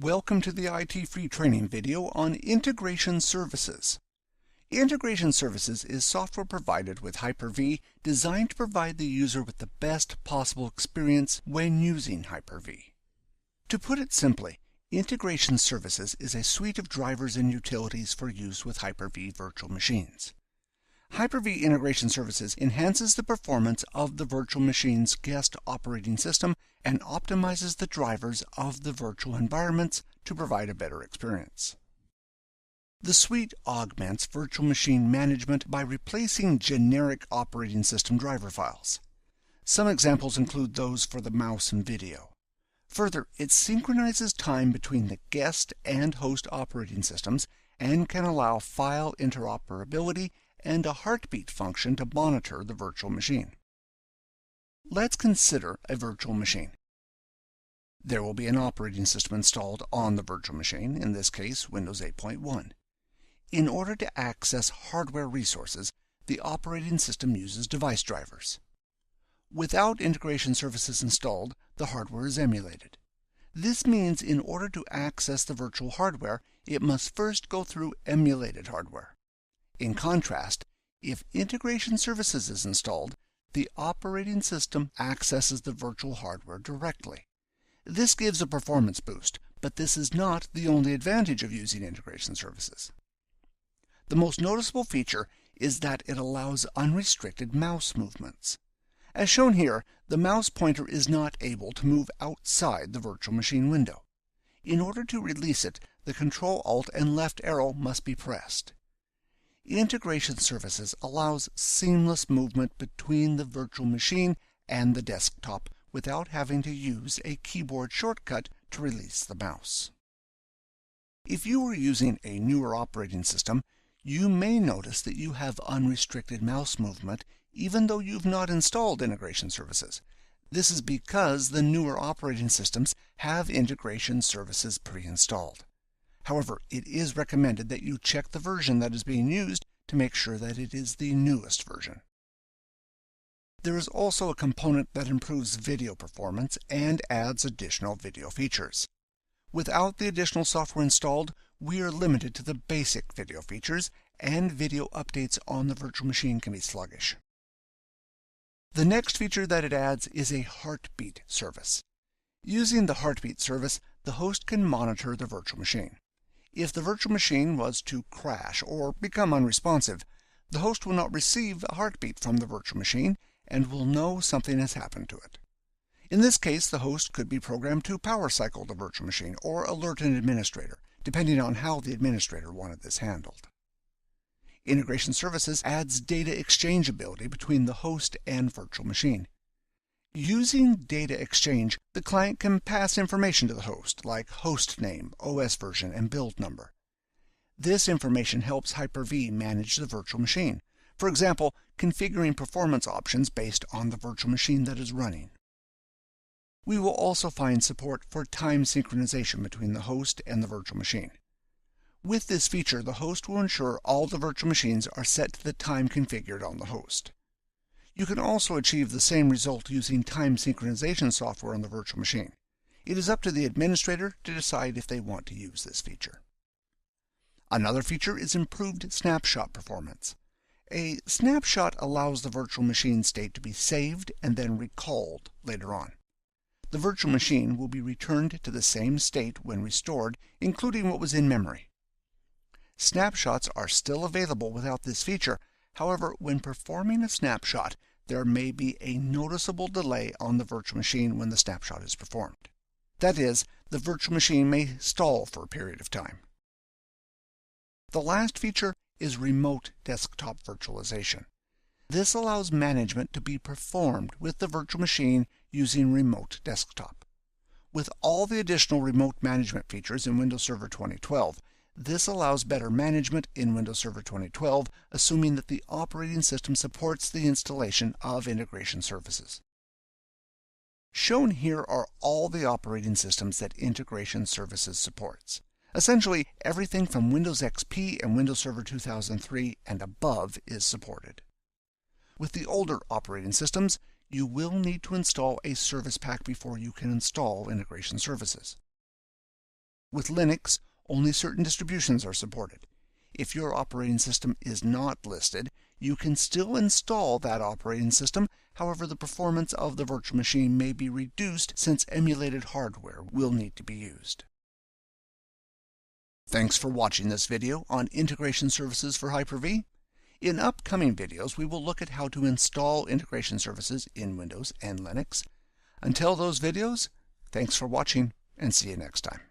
Welcome to the IT Free Training video on Integration Services. Integration Services is software provided with Hyper-V designed to provide the user with the best possible experience when using Hyper-V. To put it simply, Integration Services is a suite of drivers and utilities for use with Hyper-V virtual machines. Hyper-V Integration Services enhances the performance of the virtual machine's guest operating system and optimizes the drivers of the virtual environments to provide a better experience. The suite augments virtual machine management by replacing generic operating system driver files. Some examples include those for the mouse and video. Further, it synchronizes time between the guest and host operating systems and can allow file interoperability and a heartbeat function to monitor the virtual machine. Let's consider a virtual machine. There will be an operating system installed on the virtual machine, in this case Windows 8.1. In order to access hardware resources, the operating system uses device drivers. Without integration services installed, the hardware is emulated. This means in order to access the virtual hardware, it must first go through emulated hardware. In contrast, if integration services is installed, the operating system accesses the virtual hardware directly. This gives a performance boost, but this is not the only advantage of using integration services. The most noticeable feature is that it allows unrestricted mouse movements. As shown here, the mouse pointer is not able to move outside the virtual machine window. In order to release it, the Control Alt and left arrow must be pressed. Integration Services allows seamless movement between the virtual machine and the desktop without having to use a keyboard shortcut to release the mouse. If you are using a newer operating system, you may notice that you have unrestricted mouse movement even though you've not installed integration services. This is because the newer operating systems have integration services pre-installed. However, it is recommended that you check the version that is being used to make sure that it is the newest version. There is also a component that improves video performance and adds additional video features. Without the additional software installed, we are limited to the basic video features, and video updates on the virtual machine can be sluggish. The next feature that it adds is a heartbeat service. Using the heartbeat service, the host can monitor the virtual machine. If the virtual machine was to crash or become unresponsive, the host will not receive a heartbeat from the virtual machine and will know something has happened to it. In this case, the host could be programmed to power cycle the virtual machine or alert an administrator, depending on how the administrator wanted this handled. Integration Services adds data exchangeability between the host and virtual machine. Using data exchange, the client can pass information to the host, like host name, OS version, and build number. This information helps Hyper-V manage the virtual machine, for example, configuring performance options based on the virtual machine that is running. We will also find support for time synchronization between the host and the virtual machine. With this feature, the host will ensure all the virtual machines are set to the time configured on the host. You can also achieve the same result using time synchronization software on the virtual machine. It is up to the administrator to decide if they want to use this feature. Another feature is improved snapshot performance. A snapshot allows the virtual machine state to be saved and then recalled later on. The virtual machine will be returned to the same state when restored, including what was in memory. Snapshots are still available without this feature. However, when performing a snapshot, there may be a noticeable delay on the virtual machine when the snapshot is performed. That is, the virtual machine may stall for a period of time. The last feature is remote desktop virtualization. This allows management to be performed with the virtual machine using remote desktop. With all the additional remote management features in Windows Server 2012, this allows better management in Windows Server 2012, assuming that the operating system supports the installation of integration services. Shown here are all the operating systems that Integration Services supports. Essentially, everything from Windows XP and Windows Server 2003 and above is supported. With the older operating systems, you will need to install a service pack before you can install integration services. With Linux, only certain distributions are supported. If your operating system is not listed, you can still install that operating system. However, the performance of the virtual machine may be reduced since emulated hardware will need to be used. Thanks for watching this video on integration services for Hyper-V. In upcoming videos, we will look at how to install integration services in Windows and Linux. Until those videos, thanks for watching and see you next time.